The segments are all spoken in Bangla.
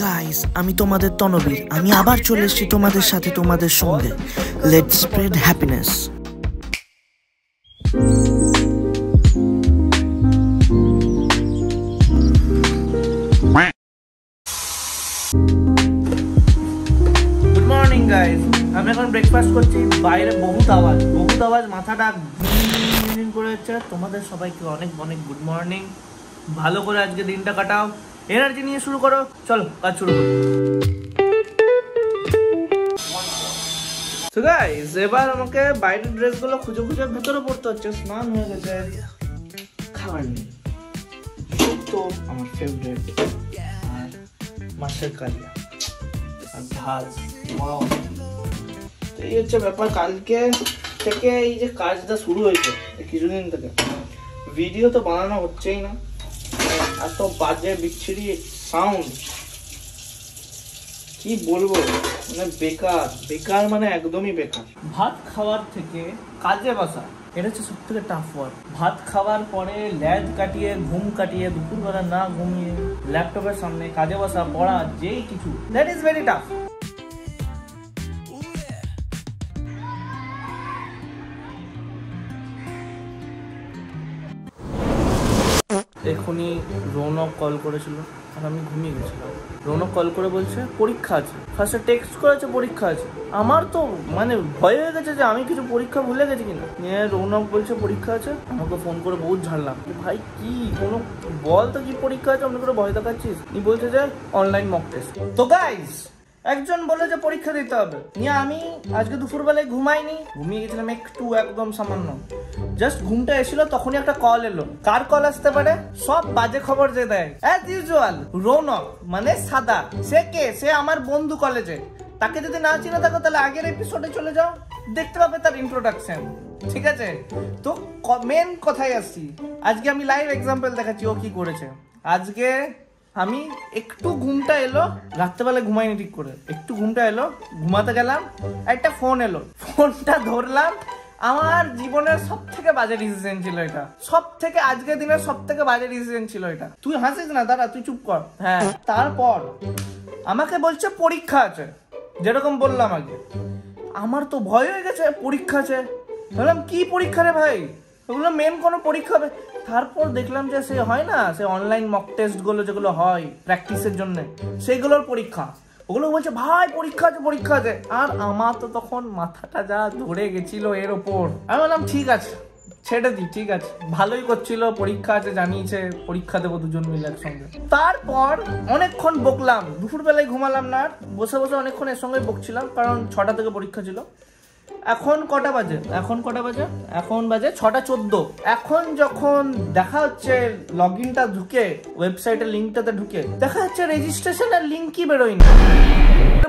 গাইস, আমি তোমাদের তনবীর। আমি আবার চলে এসেছি তোমাদের সাথে, তোমাদের সঙ্গে। Let's spread happiness. Good morning guys, আমি এখন ব্রেকফাস্ট করছি। বাইরে বহুত আওয়াজ, মাথাটা ঘুম করে যাচ্ছে। তোমাদের সবাইকে অনেক অনেক গুড মর্নিং। ভালো করে আজকে দিনটা কাটাও, এনার্জি নিয়ে শুরু করো। চলো কাজ শুরু করো। তো গাইস, এবার আমাকে বাইরের ড্রেসগুলো খুঁজে ভেতরে পড়তে হচ্ছে। স্নান হয়ে গেছে, খাবার নেই, তো আমার ফেভারিট আর মাছের কালিয়া আর ভাত। এই হচ্ছে ব্যাপার। কালকে থেকে এই যে কাজটা শুরু হয়েছে, কিছুদিন থেকে ভিডিও তো বানানো হচ্ছেই না। এত বাজে বিচ্ছিরি সাউন্ড, কি বলবো, মানে বেকার মানে একদমই বেকার। ভাত খাওয়ার থেকে কাজে বসা, এটা হচ্ছে সব থেকে টাফ ওয়ার্ক। ভাত খাওয়ার পরে ল্যাদ কাটিয়ে ঘুম কাটিয়ে দুপুরবেলা না ঘুমিয়ে ল্যাপটপের সামনে কাজে বসা, পড়া, যেই কিছু, দ্যাট ইজ ভেরি টাফ। এখনই রৌনক কল করেছিল আর আমি ঘুমিয়ে গেছিলাম। রৌনক কল করে বলছে পরীক্ষা আছে। ফার্স্টে টেক্সট করেছে পরীক্ষা আছে। আমার তো মানে ভয় হয়ে গেছে যে আমি কিছু পরীক্ষা ভুলে গেছি কিনা। নিয়ে রৌনক বলছে পরীক্ষা আছে। আমাকে ফোন করে বহুত ঝাড়লাম, ভাই কি কোনো বল তো কি পরীক্ষা আছে, অন্য করে ভয় দেখাচ্ছিস। নি বলছে যে অনলাইন মক টেস্ট। তো গাইস, একজন বলে যে পরীক্ষা দিতে হবে। নিয়ে আমি আজকে দুপুরবেলায় ঘুমাইনি, ঘুমিয়ে গেছিলাম একদম সামান্য। জাস্ট ঘুমটা এসেছিল, তখনই একটা কল এলো। কার কল আসতে পারে? সব বাজে খবর যে দেয় অ্যাজ ইউজুয়াল রৌনক, মানে সাদা। সে কে? সে আমার বন্ধু কলেজে। তাকে যদি না চিনে থাকো তাহলে আগের এপিসোডে চলে যাও, দেখতে পাবে তার ইন্ট্রোডাকশন। ঠিক আছে, তো মেন কথায় আসছি। আজকে আমি লাইভ এক্সাম্পল দেখাচ্ছি ও কি করেছে। আজকে আমি একটু ঘুমটা এলো, রাত্রেবেলা ঘুমাইনি ঠিক করে, একটু ঘুমটা এলো, ঘুমাতে গেলাম, একটা ফোন এলো, ফোনটা ধরলাম। আমার জীবনের সব থেকে বাজে ডিসিশন ছিল এটা, আজকের দিনের সব থেকে বাজে ডিসিশন ছিল এটা। তুই হাসিস না, দাঁড়া, তুই চুপ কর। হ্যাঁ, তারপর আমাকে বলছে পরীক্ষা আছে, যেরকম বললাম আগে। আমার তো ভয় হয়ে গেছে, পরীক্ষা আছে। বললাম কি পরীক্ষা রে ভাই? ওগুলো মেন কোনো পরীক্ষা হবে? তারপর দেখলাম যে সে হয় না, সে অনলাইন মক টেস্ট গুলো যেগুলো হয় প্র্যাকটিসের জন্য, সেগুলোর পরীক্ষা। ওগুলো বলছে ভাই পরীক্ষা আছে। আর আমার তো তখন মাথাটা যা ধরে গেছিল এর ওপর। আমি বললাম ঠিক আছে, ছেড়ে দিই, ঠিক আছে, ভালোই করছিল, পরীক্ষা আছে জানিয়েছে, পরীক্ষা দেবো দুজন মিলে একসঙ্গে। তারপর অনেকক্ষণ বকলাম, দুপুরবেলায় ঘুমালাম না, বসে অনেকক্ষণ এর সঙ্গে বকছিলাম, কারণ 6টা থেকে পরীক্ষা ছিল। এখন কটা বাজে? এখন বাজে 6:14। এখন যখন দেখা হচ্ছে লগইনটা ঢুকে, ওয়েবসাইটের লিঙ্কটাতে ঢুকে দেখা যাচ্ছে রেজিস্ট্রেশনের লিঙ্কই বেরোয়নি।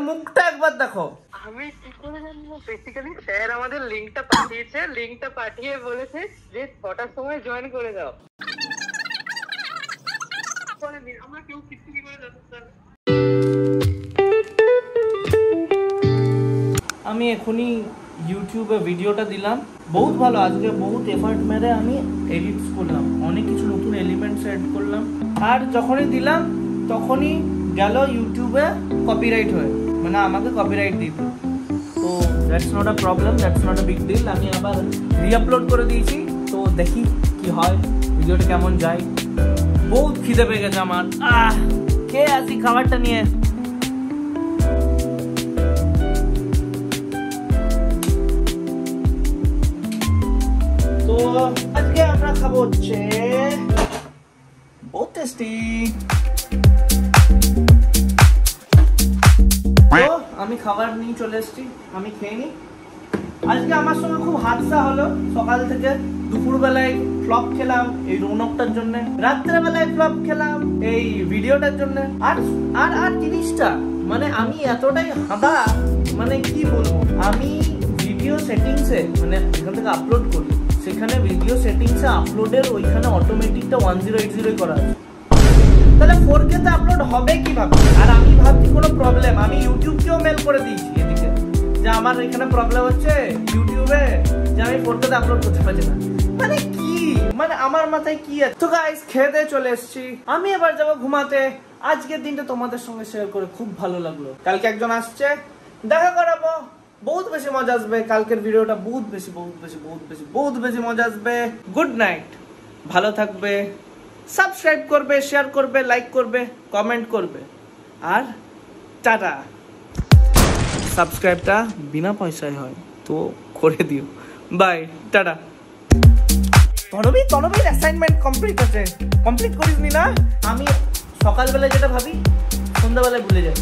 মুখটা একবার দেখো। আমি কি করে জানবো? বেসিক্যালি স্যার আমাদের লিঙ্কটা পাঠিয়েছে, লিঙ্কটা পাঠিয়ে বলেছে যে 6টার সময় জয়েন করে দাও। আমরা কেউ কিছু কি করে জানতে পারবো? আমি এখনই ইউটিউবে ভিডিওটা দিলাম, বহুত ভালো। আজকে বহুত এফার্ট মেরে আমি এডিটস করলাম, অনেক কিছু নতুন এলিমেন্টস এড করলাম। আর যখনই দিলাম তখনই গেল ইউটিউবে কপিরাইট হয়ে, মানে আমাকে কপিরাইট দিত। তো that's not a problem, that's not a big deal. আমি আবার রিআপলোড করে দিয়েছি, তো দেখি কি হয়, ভিডিওটা কেমন যায়। বহুত খিদে পেয়ে গেছে আমার। খেয়ে আসি খাবারটা নিয়ে। আজকে আমরা খাবো হচ্ছে বহুত টেস্টি। তো আমি খাবার নিয়ে চলে এসেছি, আমি খেয়ে নি। আজকে আমার সঙ্গে খুব হাদসা হলো। সকাল থেকে দুপুরবেলায় ফ্লপ খেলাম এই রৌনকটার জন্য, রাত্রেবেলায় ফ্লপ খেলাম এই ভিডিওটার জন্য। আর জিনিসটা মানে আমি এতটাই হাদা, মানে কি বলবো, আমি ভিডিও সেটিংসে, মানে এখান থেকে আপলোড করি, সেখানে ভিডিও সেটিংসে আপলোডের ওইখানে অটোমেটিকটা 1080 করা আছে। তাহলে 4K তে আপলোড হবে কিভাবে? আর আমি ভাবছি কোনো প্রবলেম, আমি ইউটিউবকেও মেল করে দিয়েছি এদিকে যে আমার এখানে প্রবলেম হচ্ছে ইউটিউবে, যে আমি 4K তে আপলোড করতে পারছি না। মানে কি, মানে আমার মাথায় কি আছে? তো গাইস, খেয়ে দিয়ে চলে এসেছি। আমি এবার যাবো ঘুমাতে। আজকের দিনটা তোমাদের সঙ্গে শেয়ার করে খুব ভালো লাগলো। কালকে একজন আসছে, দেখা করাবো, বহুত বেশি মজা আসবে। কালকের ভিডিওটা বহুত বেশি মজা আসবে। গুড নাইট, ভালো থাকবে, সাবস্ক্রাইব করবে, শেয়ার করবে, লাইক করবে, কমেন্ট করবে, আর টাটা। সাবস্ক্রাইবটা বিনা পয়সায় হয়, তো করে দিও। বাই, টাটা। তনবীর অ্যাসাইনমেন্ট কমপ্লিট আছে, কমপ্লিট করিসনি না? আমি সকালবেলা যেটা ভাবি সন্ধ্যাবেলায় ভুলে যাই।